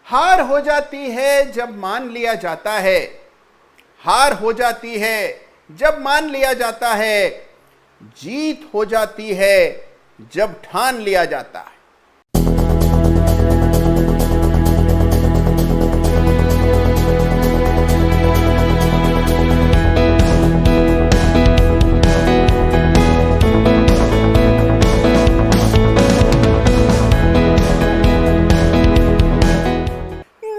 हार हो जाती है जब मान लिया जाता है, हार हो जाती है जब मान लिया जाता है, जीत हो जाती है जब ठान लिया जाता है।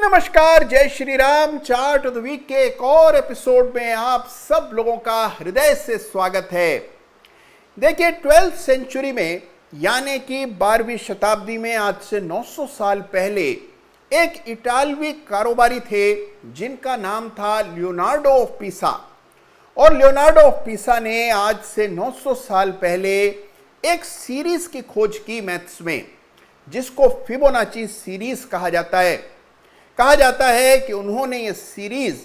नमस्कार, जय Shri Ram. Chart of the week के एक और एपिसोड में आप सब लोगों का हृदय से स्वागत है। देखिए, 12th सेंचुरी में यानी कि 12वीं शताब्दी में आज से 900 साल पहले एक इटालवी कारोबारी थे जिनका नाम था लियोनार्डो ऑफ पिसा। और लियोनार्डो ऑफ पिसा ने आज से 900 साल पहले एक सीरीज की खोज की मैथ्स में, जिसको फिबोनाची सीरीज कहा जाता है। कहा जाता है कि उन्होंने ये सीरीज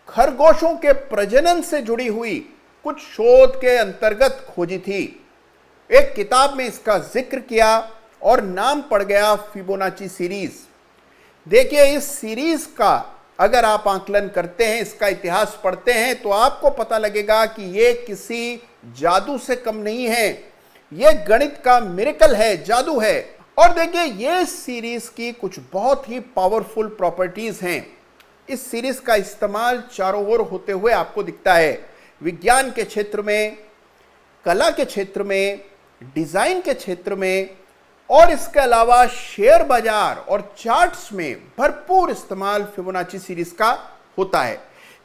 खरगोशों के प्रजनन से जुड़ी हुई कुछ शोध के अंतर्गत खोजी थी। एक किताब में इसका जिक्र किया और नाम पड़ गया फिबोनाची सीरीज। देखिए, इस सीरीज का अगर आप आकलन करते हैं, इसका इतिहास पढ़ते हैं, तो आपको पता लगेगा कि ये किसी जादू से कम नहीं है। ये गणित का मिरेकल है, जादू है। और देखिए, ये सीरीज की कुछ बहुत ही पावरफुल प्रॉपर्टीज हैं। इस सीरीज का इस्तेमाल चारों ओर होते हुए आपको दिखता है। विज्ञान के क्षेत्र में, कला के क्षेत्र में, डिजाइन के क्षेत्र में, और इसके अलावा शेयर बाजार और चार्ट्स में भरपूर इस्तेमाल फिबोनाची सीरीज का होता है।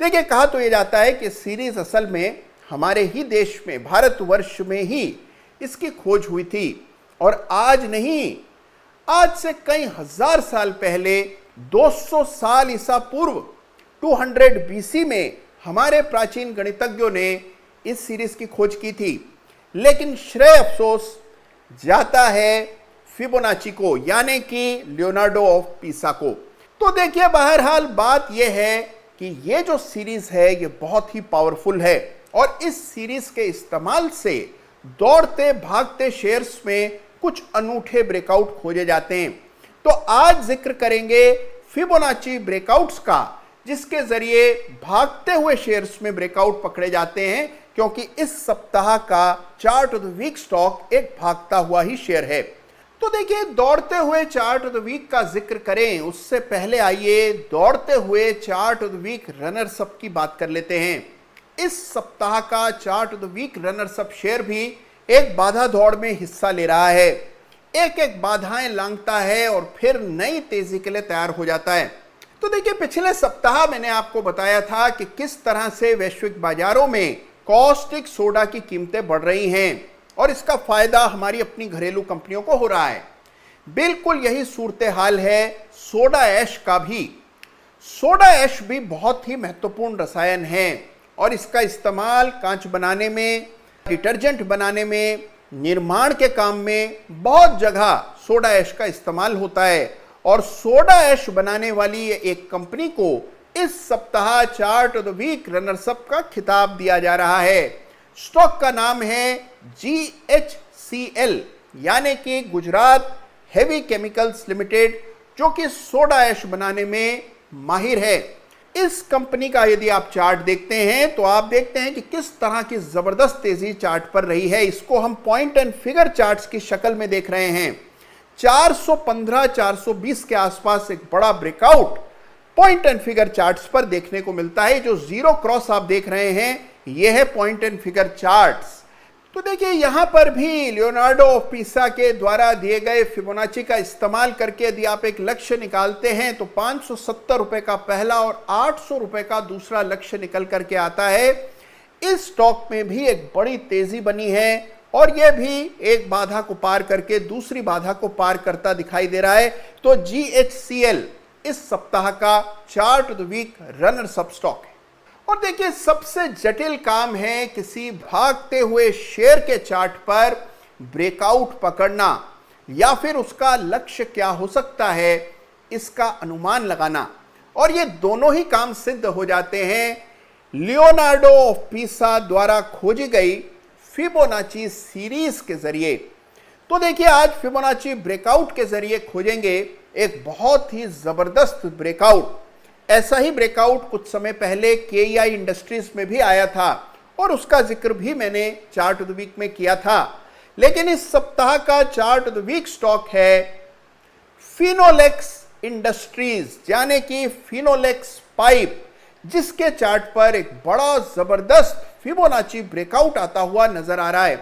देखिए, कहा तो यह जाता है कि सीरीज असल में हमारे ही देश में, भारतवर्ष में ही इसकी खोज हुई थी। और आज नहीं, आज से कई हजार साल पहले, 200 साल ईसा पूर्व 200 BC में हमारे प्राचीन गणितज्ञों ने इस सीरीज की खोज की थी। लेकिन श्रेय अफसोस जाता है फिबोनाची को, यानी कि लियोनार्डो ऑफ पिसा को। तो देखिए, बहरहाल बात यह है कि ये जो सीरीज है ये बहुत ही पावरफुल है। और इस सीरीज के इस्तेमाल से दौड़ते भागते शेयर्स में कुछ अनूठे ब्रेकआउट खोजे जाते हैं। तो आज जिक्र करेंगे फिबोनाची ब्रेकआउट्स का, जिसके जरिए भागते हुए शेयर्स में ब्रेकआउट पकड़े जाते हैं, क्योंकि इस सप्ताह का chart of the week stock एक भागता हुआ ही शेयर है। तो देखिए, दौड़ते हुए चार्ट ऑफ द वीक का जिक्र करें उससे पहले आइए दौड़ते हुए chart of the week runners up की बात कर लेते हैं। इस सप्ताह का chart of the week runners up share भी एक बाधा दौड़ में हिस्सा ले रहा है। एक एक बाधाएं लांघता है और फिर नई तेजी के लिए तैयार हो जाता है। तो देखिए, पिछले सप्ताह मैंने आपको बताया था कि किस तरह से वैश्विक बाजारों में कॉस्टिक सोडा की कीमतें बढ़ रही हैं और इसका फायदा हमारी अपनी घरेलू कंपनियों को हो रहा है। बिल्कुल यही सूरत हाल है सोडा ऐश का भी। सोडा ऐश भी बहुत ही महत्वपूर्ण रसायन है और इसका इस्तेमाल कांच बनाने में, डिटर्जेंट बनाने में, निर्माण के काम में बहुत जगह सोडा ऐश का इस्तेमाल होता है। और सोडा ऐश बनाने वाली एक कंपनी को इस सप्ताह chart of the week runners up का खिताब दिया जा रहा है। स्टॉक का नाम है GHCL, यानी कि गुजरात हेवी केमिकल्स लिमिटेड, जो कि सोडा ऐश बनाने में माहिर है। इस कंपनी का यदि आप चार्ट देखते हैं तो आप देखते हैं कि किस तरह की जबरदस्त तेजी चार्ट पर रही है। इसको हम पॉइंट एंड फिगर चार्ट्स की शक्ल में देख रहे हैं। 415-420 के आसपास एक बड़ा breakout point and figure charts पर देखने को मिलता है। जो जीरो क्रॉस आप देख रहे हैं यह है पॉइंट एंड फिगर चार्ट्स। तो देखिए, यहां पर भी लियोनार्डो ऑफ पिसा के द्वारा दिए गए फिबोनाची का इस्तेमाल करके यदि आप एक लक्ष्य निकालते हैं तो 570 रुपए का पहला और 800 रुपए का दूसरा लक्ष्य निकल करके आता है। इस स्टॉक में भी एक बड़ी तेजी बनी है और यह भी एक बाधा को पार करके दूसरी बाधा को पार करता दिखाई दे रहा है। तो GHCL इस सप्ताह का chart of the week runners up stock है। और देखिए, सबसे जटिल काम है किसी भागते हुए शेयर के चार्ट पर ब्रेकआउट पकड़ना या फिर उसका लक्ष्य क्या हो सकता है इसका अनुमान लगाना। और ये दोनों ही काम सिद्ध हो जाते हैं लियोनार्डो ऑफ पिसा द्वारा खोजी गई फिबोनाची सीरीज के जरिए। तो देखिए, आज फिबोनाची ब्रेकआउट के जरिए खोजेंगे एक बहुत ही जबरदस्त ब्रेकआउट, ऐसा ही ब्रेकआउट कुछ समय पहले केईआई इंडस्ट्रीज में भी आया था और उसका जिक्र भी मैंने चार्ट ऑफ द वीक में किया था। लेकिन इस सप्ताह का chart of the week stock है फिनोलेक्स इंडस्ट्रीज, यानी कि फिनोलेक्स पाइप, जिसके चार्ट पर एक बड़ा जबरदस्त फिबोनाची ब्रेकआउट आता हुआ नजर आ रहा है।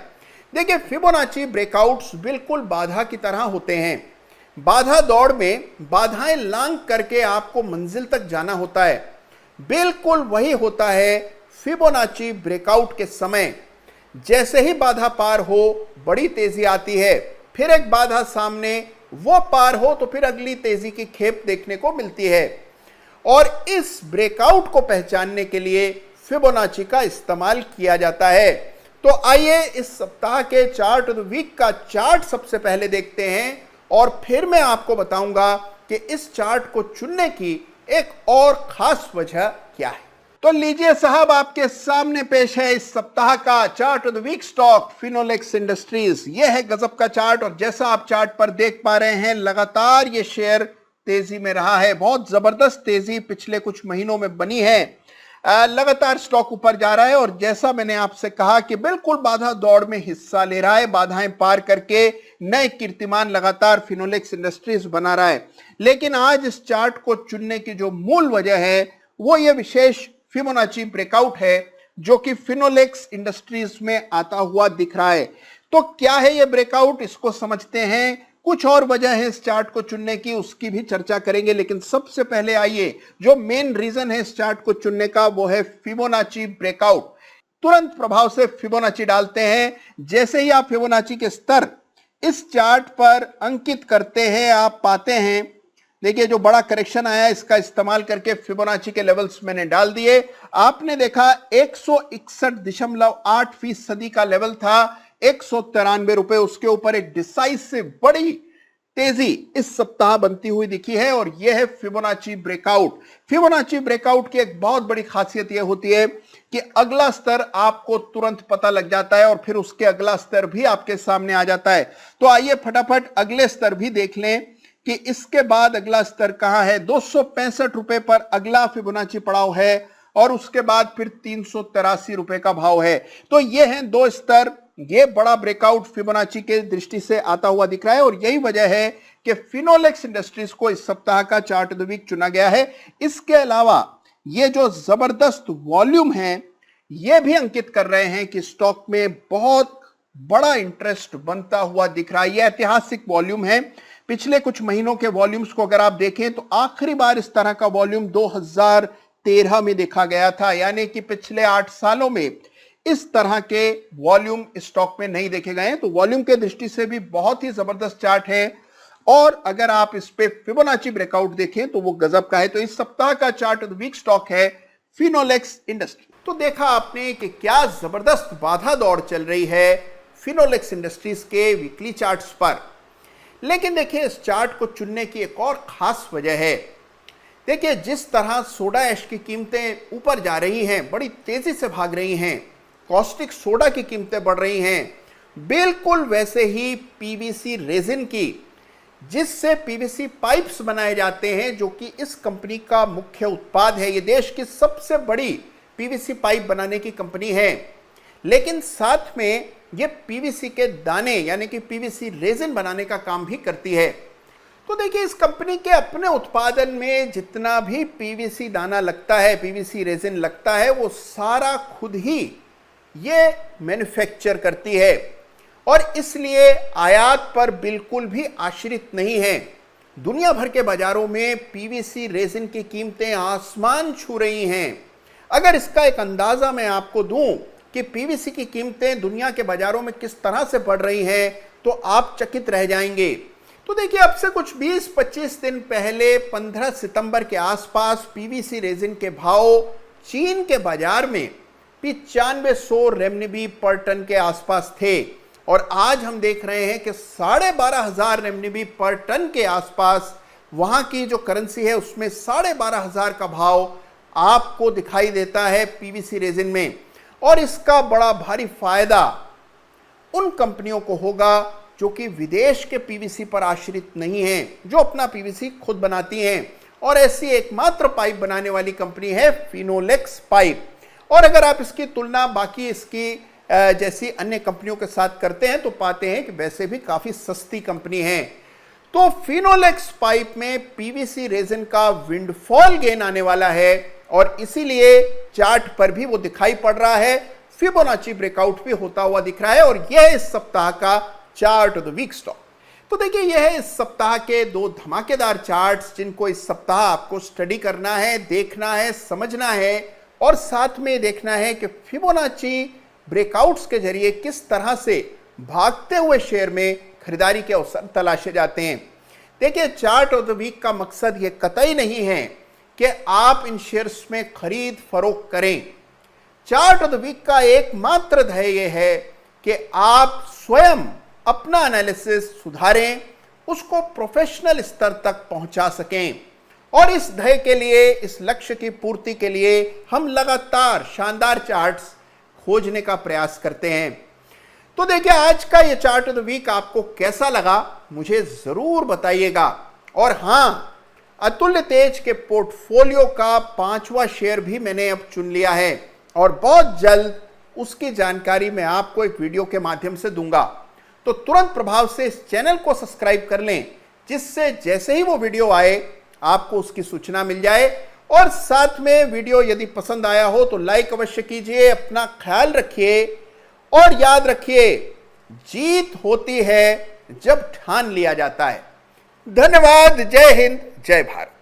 देखिए, फिबोनाची ब्रेकआउट्स बिल्कुल बाधा की तरह होते हैं। बाधा दौड़ में बाधाएं लांघ करके आपको मंजिल तक जाना होता है। बिल्कुल वही होता है फिबोनाची ब्रेकआउट के समय। जैसे ही बाधा पार हो बड़ी तेजी आती है, फिर एक बाधा सामने, वो पार हो तो फिर अगली तेजी की खेप देखने को मिलती है। और इस ब्रेकआउट को पहचानने के लिए फिबोनाची का इस्तेमाल किया जाता है। तो आइए इस सप्ताह के चार्ट ऑफ द वीक का चार्ट सबसे पहले देखते हैं और फिर मैं आपको बताऊंगा कि इस चार्ट को चुनने की एक और खास वजह क्या है। तो लीजिए साहब, आपके सामने पेश है इस सप्ताह का chart of the week stock Finolex industries. यह है गजब का चार्ट और जैसा आप चार्ट पर देख पा रहे हैं, लगातार ये शेयर तेजी में रहा है। बहुत जबरदस्त तेजी पिछले कुछ महीनों में बनी है। लगातार स्टॉक ऊपर जा रहा है और जैसा मैंने आपसे कहा कि बिल्कुल बाधा दौड़ में हिस्सा ले रहा है। बाधाएं पार करके नए कीर्तिमान लगातार फिनोलेक्स इंडस्ट्रीज बना रहा है। लेकिन आज इस चार्ट को चुनने की जो मूल वजह है वो ये विशेष फिबोनाची ब्रेकआउट है जो कि फिनोलेक्स इंडस्ट्रीज में आता हुआ दिख रहा है। तो क्या है ये ब्रेकआउट, इसको समझते हैं। कुछ और वजह है इस चार्ट को चुनने की, उसकी भी चर्चा करेंगे। लेकिन सबसे पहले आइए, जो मेन रीजन है इस चार्ट को चुनने का वो है फिबोनाची ब्रेकआउट। तुरंत प्रभाव से फिबोनाची डालते हैं। जैसे ही आप फिबोनाची के स्तर इस चार्ट पर अंकित करते हैं, आप पाते हैं, देखिए जो बड़ा करेक्शन आया इसका इस्तेमाल करके फिबोनाची के लेवल्स मैंने डाल दिए। आपने देखा 161.8% का लेवल था, 193 रुपए, उसके ऊपर एक डिसाइसिव बड़ी तेजी इस सप्ताह बनती हुई दिखी है और यह है फिबोनाची ब्रेकआउट। फिबोनाची ब्रेकआउट की एक बहुत बड़ी खासियत यह होती है कि अगला स्तर आपको तुरंत पता लग जाता है और फिर उसके अगला स्तर भी आपके सामने आ जाता है। तो आइए फटाफट अगले स्तर भी देख लें कि इसके बाद अगला स्तर कहां है। 265 रुपए पर अगला फिबोनाची पड़ाव है और उसके बाद फिर 383 रुपए का भाव है। तो ये हैं दो स्तर। ये बड़ा ब्रेकआउट फिबोनाची के दृष्टि से आता हुआ दिख रहा है और यही वजह है कि फिनोलेक्स इंडस्ट्रीज को इस सप्ताह का चार्ट ऑफ द वीक चुना गया है। इसके अलावा ये जो जबरदस्त वॉल्यूम है ये भी अंकित कर रहे हैं कि स्टॉक में बहुत बड़ा इंटरेस्ट बनता हुआ दिख रहा है। यह ऐतिहासिक वॉल्यूम है। पिछले कुछ महीनों के वॉल्यूम्स को अगर आप देखें तो आखिरी बार इस तरह का वॉल्यूम 2013 में देखा गया था, यानी कि पिछले 8 सालों में इस तरह के वॉल्यूम स्टॉक में नहीं देखे गए हैं। तो वॉल्यूम के दृष्टि से भी बहुत ही जबरदस्त चार्ट है और अगर आप इस पे फिबोनाची ब्रेकआउट देखें तो वो गजब का है। तो इस सप्ताह का chart of the week stock है फिनोलेक्स इंडस्ट्री। तो देखा आपने कि क्या जबरदस्त बाधा दौड़ चल रही है फिनोलेक्स इंडस्ट्रीज के वीकली चार्ट्स पर। लेकिन देखिए, इस चार्ट को चुनने की एक और खास वजह है। देखिए, जिस तरह सोडा ऐश की कीमतें ऊपर जा रही हैं, बड़ी तेजी से भाग रही हैं, कॉस्टिक सोडा की कीमतें बढ़ रही हैं, बिल्कुल वैसे ही पीवीसी रेजिन की, जिससे पीवीसी पाइप्स बनाए जाते हैं, जो कि इस कंपनी का मुख्य उत्पाद है। ये देश की सबसे बड़ी पीवीसी पाइप बनाने की कंपनी है। लेकिन साथ में ये पीवीसी के दाने यानी कि पीवीसी रेजिन बनाने का काम भी करती है। तो देखिए, इस कंपनी के अपने उत्पादन में जितना भी पीवीसी दाना लगता है, पीवीसी रेजिन लगता है, वो सारा खुद ही ये मैन्युफैक्चर करती है और इसलिए आयात पर बिल्कुल भी आश्रित नहीं है। दुनिया भर के बाजारों में पीवीसी रेजिन की कीमतें आसमान छू रही हैं। अगर इसका एक अंदाजा मैं आपको दूं कि पीवीसी की कीमतें दुनिया के बाजारों में किस तरह से बढ़ रही हैं, तो आप चकित रह जाएंगे। तो देखिए, अब से कुछ 20-25 दिन पहले 15 सितंबर के आसपास पीवीसी रेजिन के भाव चीन के बाजार में 9500 रेमनिबी पर टन के आसपास थे और आज हम देख रहे हैं कि 12,500 रेमनिबी पर टन के आसपास वहां की जो करेंसी है उसमें 12,500 का भाव आपको दिखाई देता है पीवीसी रेजिन में। और इसका बड़ा भारी फायदा उन कंपनियों को होगा जो कि विदेश के पीवीसी पर आश्रित नहीं हैं, जो अपना पीवीसी खुद बनाती हैं। और ऐसी एकमात्र पाइप बनाने वाली कंपनी है फिनोलेक्स पाइप। और अगर आप इसकी तुलना बाकी इसकी जैसी अन्य कंपनियों के साथ करते हैं तो पाते हैं कि वैसे भी काफी सस्ती कंपनी है। तो फिनोलेक्स पाइप में पीवीसी रेजिन का विंडफॉल गेन आने वाला है और इसीलिए चार्ट पर भी वो दिखाई पड़ रहा है। फिबोनाची ब्रेकआउट भी होता हुआ दिख रहा है और यह इस सप्ताह का chart of the week stock. तो देखिए, यह है इस सप्ताह के दो धमाकेदार चार्ट्स जिनको इस सप्ताह आपको स्टडी करना है, देखना है, समझना है और साथ में देखना है कि फिबोनाची ब्रेकआउट्स के जरिए किस तरह से भागते हुए शेयर में खरीदारी के अवसर तलाशे जाते हैं। देखिए, चार्ट ऑफ द वीक का मकसद यह कतई नहीं है कि आप इन शेयर्स में खरीद फरोख्त करें। चार्ट ऑफ द वीक का एकमात्र ध्येय यह है कि आप स्वयं अपना एनालिसिस सुधारें, उसको प्रोफेशनल स्तर तक पहुंचा सकें। और इस ध्येय के लिए, इस लक्ष्य की पूर्ति के लिए हम लगातार शानदार चार्ट्स खोजने का प्रयास करते हैं। तो देखिए, आज का ये चार्ट ऑफ द वीक आपको कैसा लगा मुझे जरूर बताइएगा। और हां, अतुल्य तेज के पोर्टफोलियो का 5वां शेयर भी मैंने अब चुन लिया है और बहुत जल्द उसकी जानकारी मैं आपको एक वीडियो के माध्यम से दूंगा। तो तुरंत प्रभाव से इस चैनल को सब्सक्राइब कर लें, जिससे जैसे ही वो वीडियो आए आपको उसकी सूचना मिल जाए। और साथ में वीडियो यदि पसंद आया हो तो लाइक अवश्य कीजिए। अपना ख्याल रखिए और याद रखिए, जीत होती है जब ठान लिया जाता है। धन्यवाद। जय हिंद, जय भारत।